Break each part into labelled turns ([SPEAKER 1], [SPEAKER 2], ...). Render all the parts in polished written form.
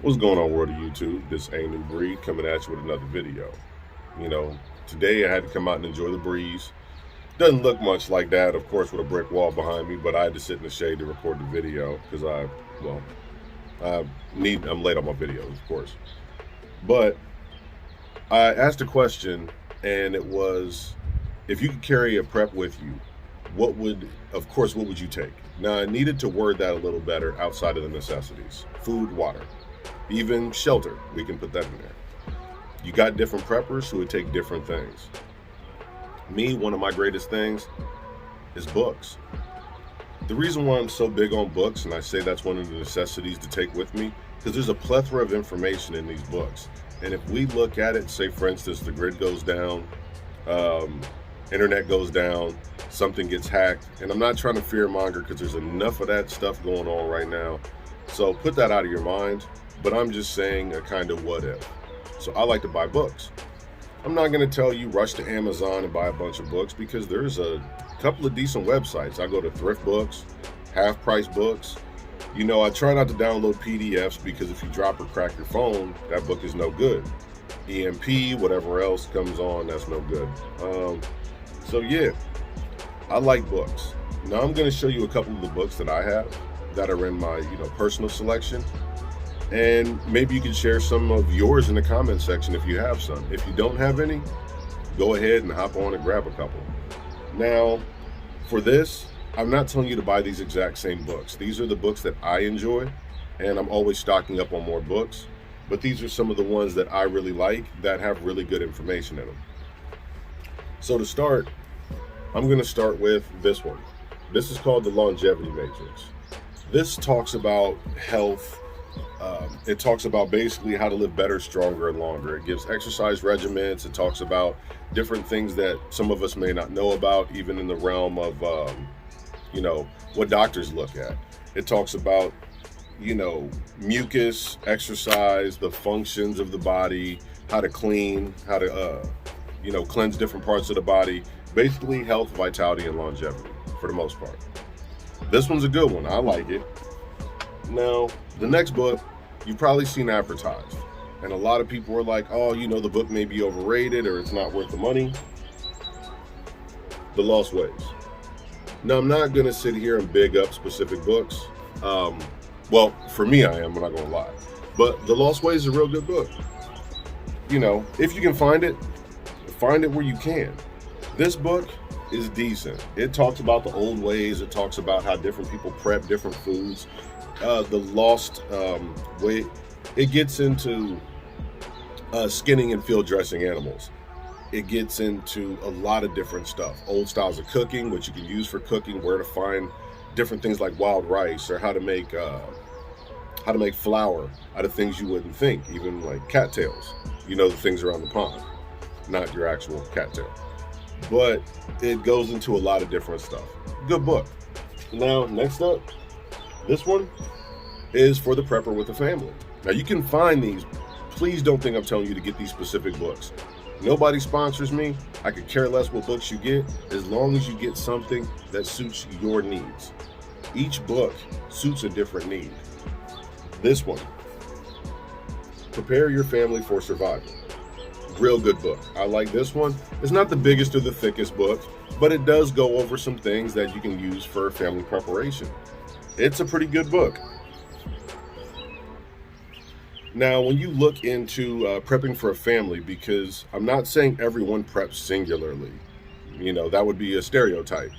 [SPEAKER 1] What's going on, world of YouTube? This Anubreed coming at you with another video. You know, today I had to come out and enjoy the breeze. Doesn't look much like that, of course, with a brick wall behind me, but I had to sit in the shade to record the video because I'm late on my videos, of course. But I asked a question, and it was, if you could carry a prep with you, what would you take? Now, I needed to word that a little better outside of the necessities: food, water, even shelter. We can put that in there. You got different preppers who would take different things. Me, one of my greatest things is books. The reason why I'm so big on books, and I say that's one of the necessities to take with me, because there's a plethora of information in these books. And if we look at it, say for instance, the grid goes down, internet goes down, something gets hacked, and I'm not trying to fear monger because there's enough of that stuff going on right now. So put that out of your mind, but I'm just saying a kind of what if. So I like to buy books. I'm not going to tell you rush to Amazon and buy a bunch of books, because there's a couple of decent websites. I go to thrift books, half price books. You know, I try not to download PDFs because if you drop or crack your phone, that book is no good. EMP, whatever else comes on, that's no good. So yeah, I like books. Now I'm going to show you a couple of the books that I have that are in my personal selection. And maybe you can share some of yours in the comment section if you have some. If you don't have any, go ahead and hop on and grab a couple. Now, for this, I'm not telling you to buy these exact same books. These are the books that I enjoy, and I'm always stocking up on more books. But these are some of the ones that I really like that have really good information in them. So to start, I'm going to start with this one. This is called the Longevity Matrix. This talks about health. It talks about basically how to live better, stronger, and longer. It gives exercise regimens. It talks about different things that some of us may not know about, even in the realm of, what doctors look at. It talks about, mucus, exercise, the functions of the body, how to clean, how to, cleanse different parts of the body. Basically, health, vitality, and longevity for the most part. This one's a good one. I like it. Now, the next book, you've probably seen advertised, and a lot of people are like, oh, the book may be overrated or it's not worth the money. The Lost Ways. Now, I'm not going to sit here and big up specific books. Well, for me, I am, I'm not going to lie. But The Lost Ways is a real good book. If you can find it where you can. This book is decent. It talks about the old ways. It talks about how different people prep different foods. The lost way. It gets into skinning and field dressing animals. It gets into a lot of different stuff. Old styles of cooking, what you can use for cooking, where to find different things like wild rice, or how to make flour out of things you wouldn't think, even like cattails. The things around the pond, not your actual cattail. But it goes into a lot of different stuff. Good book. Now, next up, this one is for the prepper with a family. Now, you can find these. Please don't think I'm telling you to get these specific books. Nobody sponsors me. I could care less what books you get, as long as you get something that suits your needs. Each book suits a different need. This one, Prepare Your Family for Survival. Real good book. I like this one. It's not the biggest or the thickest book, but it does go over some things that you can use for family preparation. It's a pretty good book. Now, when you look into prepping for a family, because I'm not saying everyone preps singularly, that would be a stereotype.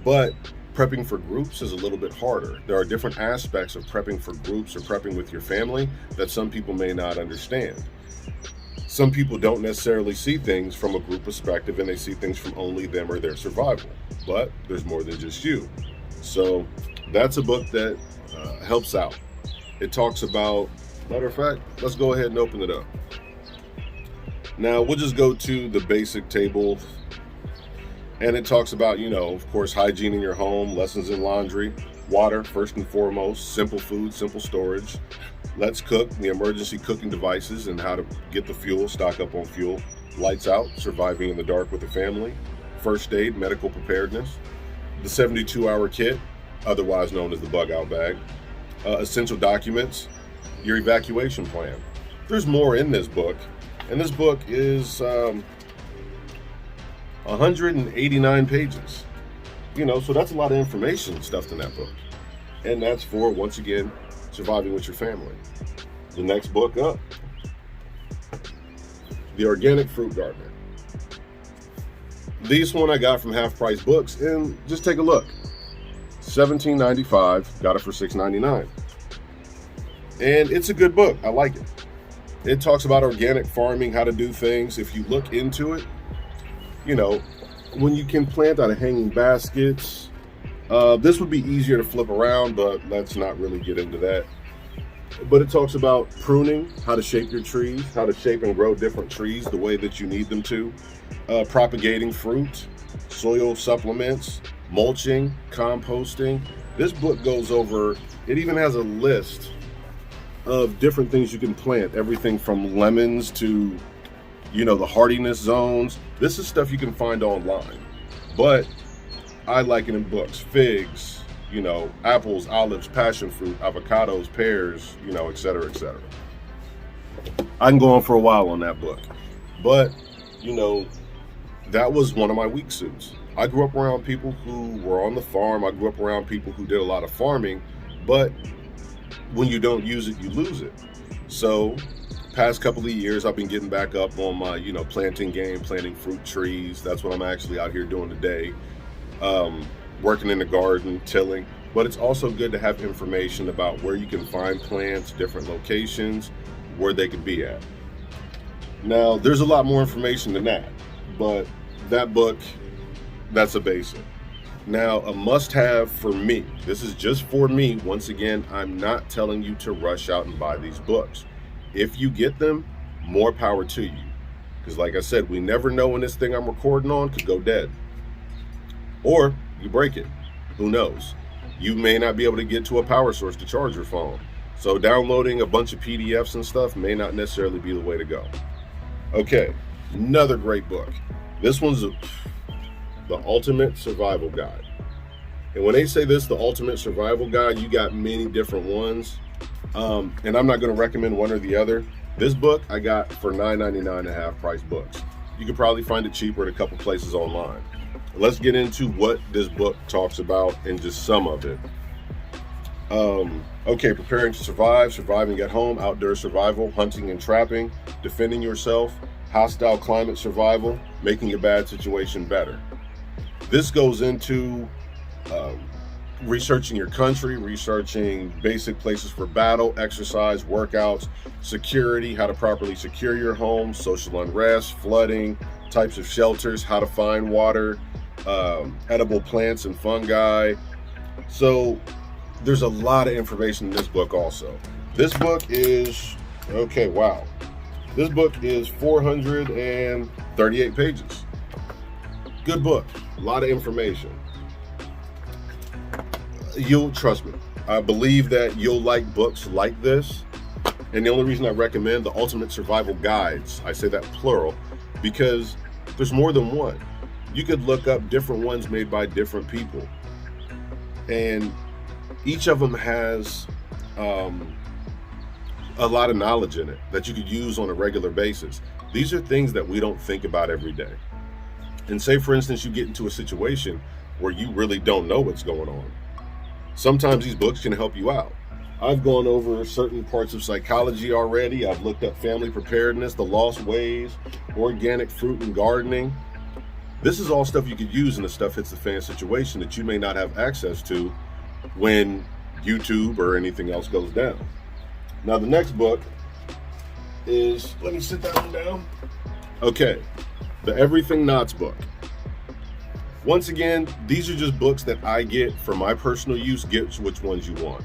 [SPEAKER 1] But prepping for groups is a little bit harder. There are different aspects of prepping for groups or prepping with your family that some people may not understand. Some people don't necessarily see things from a group perspective, and they see things from only them or their survival. But there's more than just you. So that's a book that helps out. It talks about, matter of fact, let's go ahead and open it up. Now, we'll just go to the basic table. And it talks about, of course, hygiene in your home, lessons in laundry, water, first and foremost, simple food, simple storage. Let's cook, the emergency cooking devices and how to get the fuel, stock up on fuel. Lights out, surviving in the dark with the family. First aid, medical preparedness. The 72-hour kit, otherwise known as the bug out bag. Essential documents, your evacuation plan. There's more in this book, and this book is 189 pages. So that's a lot of information stuffed in that book. And that's for, once again, surviving with your family. The next book up, The Organic Fruit Gardener. This one I got from Half Price Books, and just take a look. $17.95, got it for $6.99. And it's a good book. I like it. It talks about organic farming, how to do things. If you look into it, when you can plant out of hanging baskets, this would be easier to flip around, but let's not really get into that. But it talks about pruning, how to shape your trees, how to shape and grow different trees the way that you need them to, propagating fruit, soil supplements, mulching, composting. This book goes over, it even has a list of different things you can plant, everything from lemons to, the hardiness zones. This is stuff you can find online, but I like it in books. Figs, apples, olives, passion fruit, avocados, pears, et cetera, et cetera. I can go on for a while on that book, but, that was one of my weak suits. I grew up around people who were on the farm. I grew up around people who did a lot of farming, but when you don't use it, you lose it. So past couple of years, I've been getting back up on my, planting game, planting fruit trees. That's what I'm actually out here doing today. Working in the garden, tilling. But it's also good to have information about where you can find plants, different locations, where they could be at. Now, there's a lot more information than that, but that book, that's a basic. Now, a must-have for me, this is just for me. Once again, I'm not telling you to rush out and buy these books. If you get them, more power to you. Because like I said, we never know when this thing I'm recording on could go dead. Or you break it. Who knows? You may not be able to get to a power source to charge your phone. So downloading a bunch of PDFs and stuff may not necessarily be the way to go. Okay, another great book. This one's The Ultimate Survival Guide. And when they say this, the Ultimate Survival Guide, you got many different ones. And I'm not going to recommend one or the other. This book I got for $9.99 at Half Price Books. You could probably find it cheaper at a couple places online. Let's get into what this book talks about and just some of it. Okay, preparing to survive, surviving at home, outdoor survival, hunting and trapping, defending yourself, hostile climate survival, making a bad situation better. This goes into researching your country, researching basic places for battle, exercise, workouts, security, how to properly secure your home, social unrest, flooding, types of shelters, how to find water, edible plants and fungi. So there's a lot of information in this book also. This book is, this book is 438 pages. Good book, a lot of information. You'll trust me. I believe that you'll like books like this. And the only reason I recommend the Ultimate Survival Guides, I say that plural, because there's more than one. You could look up different ones made by different people. And each of them has a lot of knowledge in it that you could use on a regular basis. These are things that we don't think about every day. And say, for instance, you get into a situation where you really don't know what's going on. Sometimes these books can help you out. I've gone over certain parts of psychology already. I've looked up family preparedness, the lost ways, organic fruit and gardening. This is all stuff you could use in a stuff hits the fan situation that you may not have access to when YouTube or anything else goes down. Now the next book is, let me sit that one down. Okay, the Everything Knots book. Once again, these are just books that I get for my personal use. Get which ones you want.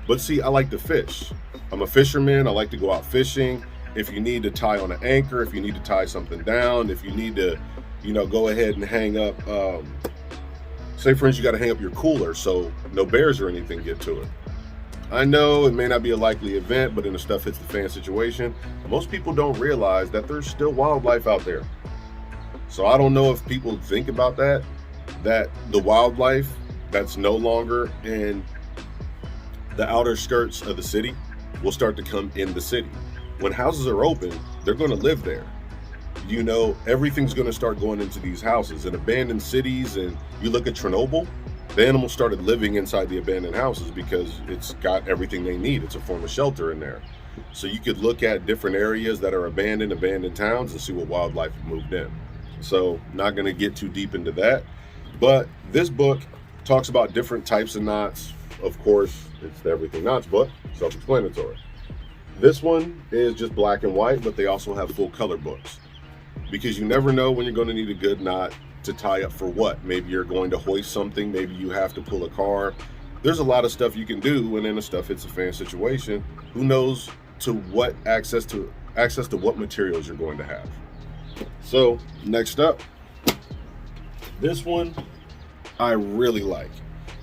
[SPEAKER 1] But see, I like to fish. I'm a fisherman. I like to go out fishing. If you need to tie on an anchor, if you need to tie something down, if you need to, go ahead and hang up, say for instance, you got to hang up your cooler so no bears or anything get to it. I know it may not be a likely event, but in a stuff hits the fan situation, most people don't realize that there's still wildlife out there. So I don't know if people think about that the wildlife that's no longer in the outer skirts of the city, will start to come in the city. When houses are open, they're going to live there. You know, everything's going to start going into these houses. In abandoned cities, and you look at Chernobyl, the animals started living inside the abandoned houses because it's got everything they need. It's a form of shelter in there. So you could look at different areas that are abandoned towns, and see what wildlife have moved in. So not going to get too deep into that. But this book talks about different types of knots. Of course, it's the Everything Knots book, self-explanatory. This one is just black and white, but they also have full color books, because you never know when you're going to need a good knot to tie up for what. Maybe you're going to hoist something, maybe you have to pull a car. There's a lot of stuff you can do when in a stuff hits a fan situation. Who knows to what access to what materials you're going to have. So next up, this one I really like.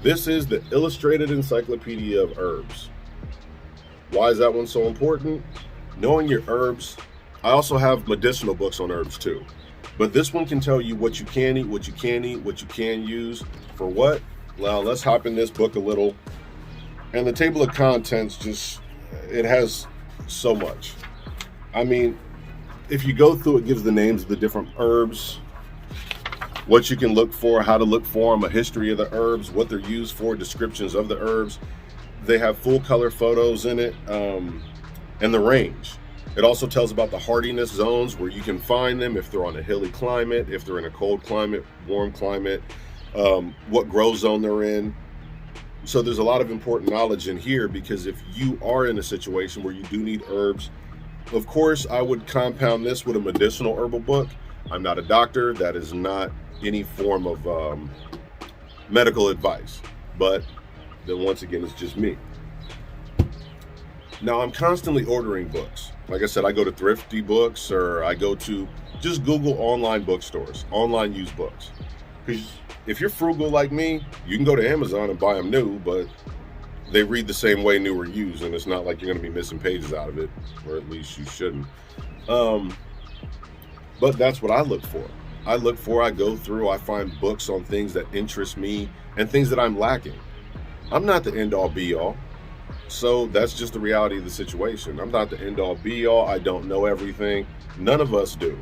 [SPEAKER 1] This is the Illustrated Encyclopedia of Herbs. Why is that one so important? Knowing your herbs. I also have medicinal books on herbs too, but this one can tell you what you can eat, what you can't eat, what you can use for what. Well, let's hop in this book a little. And the table of contents, just, it has so much. I mean, if you go through, it gives the names of the different herbs, what you can look for, how to look for them, a history of the herbs, what they're used for, descriptions of the herbs. They have full color photos in it, and the range. It also tells about the hardiness zones where you can find them, if they're on a hilly climate, if they're in a cold climate, warm climate, what grow zone they're in. So there's a lot of important knowledge in here, because if you are in a situation where you do need herbs, of course, I would compound this with a medicinal herbal book. I'm not a doctor. That is not any form of medical advice, but then once again, it's just me. Now, I'm constantly ordering books. Like I said, I go to Thrifty Books, or I go to just Google online bookstores, online used books. Because if you're frugal like me, you can go to Amazon and buy them new, but they read the same way, new or used, and it's not like you're going to be missing pages out of it, or at least you shouldn't. But that's what I look for. I go through, I find books on things that interest me and things that I'm lacking. I'm not the end all be all. So that's just the reality of the situation. I'm not the end all be all. I don't know everything. None of us do.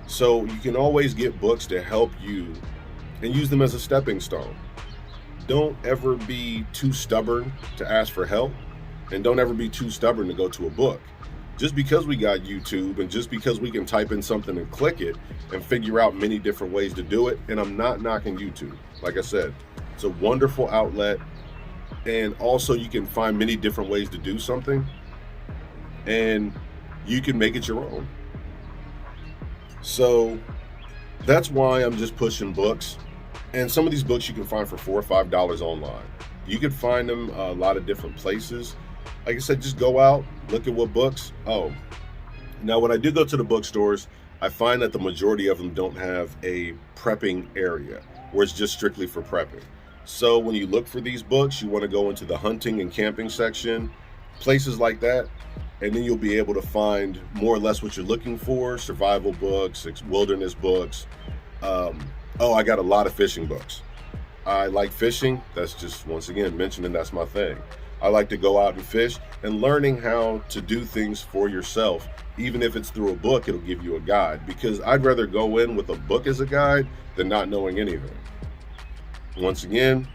[SPEAKER 1] So you can always get books to help you and use them as a stepping stone. Don't ever be too stubborn to ask for help, and don't ever be too stubborn to go to a book. Just because we got YouTube, and just because we can type in something and click it and figure out many different ways to do it, and I'm not knocking YouTube. Like I said, it's a wonderful outlet. And also you can find many different ways to do something, and you can make it your own. So that's why I'm just pushing books. And some of these books you can find for $4 or $5 online. You can find them a lot of different places. Like I said, just go out, look at what books. Oh, now when I do go to the bookstores, I find that the majority of them don't have a prepping area, where it's just strictly for prepping. So when you look for these books, you want to go into the hunting and camping section, places like that, and then you'll be able to find more or less what you're looking for: survival books, wilderness books. I got a lot of fishing books. I like fishing. That's just, once again, mentioning that's my thing. I like to go out and fish, and learning how to do things for yourself, even if it's through a book, it'll give you a guide, because I'd rather go in with a book as a guide than not knowing anything. Once again,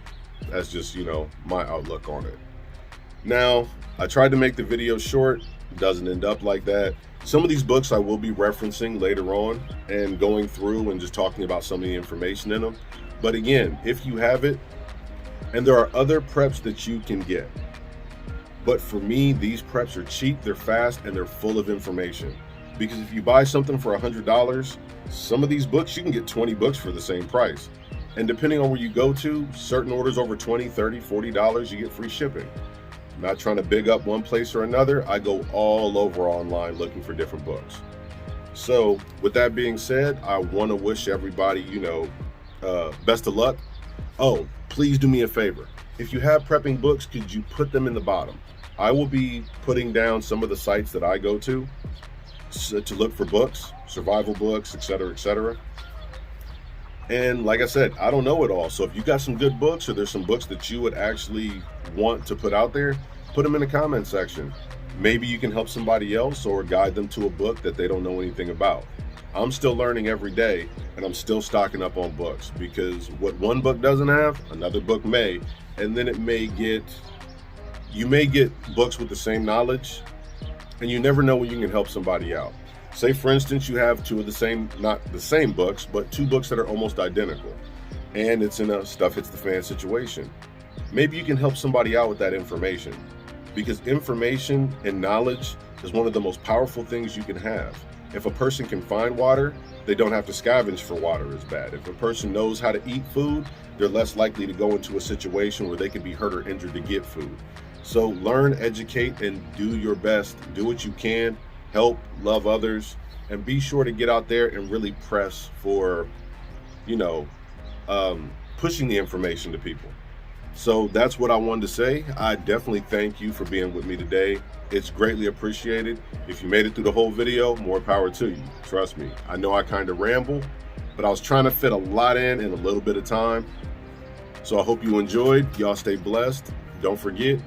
[SPEAKER 1] that's just, my outlook on it. Now, I tried to make the video short. It doesn't end up like that. Some of these books I will be referencing later on and going through and just talking about some of the information in them. But again, if you have it, and there are other preps that you can get. But for me, these preps are cheap, they're fast, and they're full of information. Because if you buy something for $100, some of these books, you can get 20 books for the same price. And depending on where you go to, certain orders over $20, $30, $40, you get free shipping. I'm not trying to big up one place or another. I go all over online looking for different books. So with that being said, I want to wish everybody, best of luck. Oh, please do me a favor. If you have prepping books, could you put them in the bottom? I will be putting down some of the sites that I go to look for books, survival books, etc., etc. And like I said, I don't know it all. So if you got some good books, or there's some books that you would actually want to put out there, Put them in the comment section. Maybe you can help somebody else or guide them to a book that they don't know anything about. I'm still learning every day, and I'm still stocking up on books, because what one book doesn't have, another book may, and then you may get books with the same knowledge, and you never know when you can help somebody out. Say, for instance, you have two of the same, not the same books, but two books that are almost identical, and it's in a stuff hits the fan situation. Maybe you can help somebody out with that information, because information and knowledge is one of the most powerful things you can have. If a person can find water, they don't have to scavenge for water as bad. If a person knows how to eat food, they're less likely to go into a situation where they could be hurt or injured to get food. So learn, educate, and do your best. Do what you can, help, love others, and be sure to get out there and really press for, pushing the information to people. So that's what I wanted to say. I definitely thank you for being with me today. It's greatly appreciated. If you made it through the whole video, more power to you. Trust me. I know I kind of ramble, but I was trying to fit a lot in a little bit of time. So I hope you enjoyed. Y'all stay blessed. Don't forget,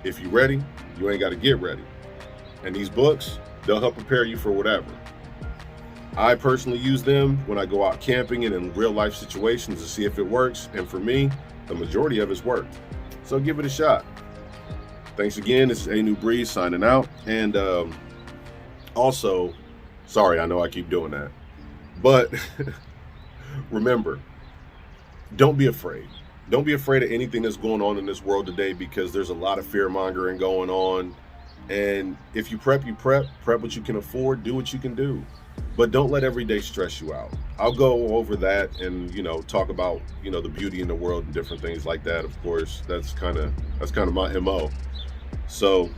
[SPEAKER 1] if you're ready, you ain't got to get ready. And these books, they'll help prepare you for whatever. I personally use them when I go out camping and in real life situations to see if it works. And for me, the majority of it's worked. So give it a shot. Thanks again. This is Anubreed signing out. And also, sorry, I know I keep doing that. But remember, don't be afraid. Don't be afraid of anything that's going on in this world today, because there's a lot of fear mongering going on. And if you prep, prep what you can afford, do what you can do. But don't let every day stress you out. I'll go over that and, talk about, the beauty in the world and different things like that. Of course, that's kind of my MO. So,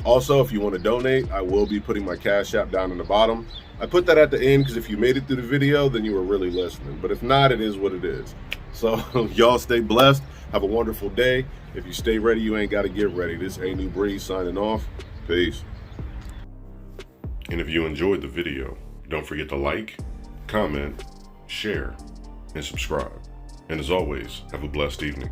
[SPEAKER 1] also, if you want to donate, I will be putting my Cash App down in the bottom. I put that at the end because if you made it through the video, then you were really listening. But if not, it is what it is. So y'all stay blessed. Have a wonderful day. If you stay ready, you ain't got to get ready. This is Anubreed signing off. Peace. And if you enjoyed the video, don't forget to like, comment, share, and subscribe. And as always, have a blessed evening.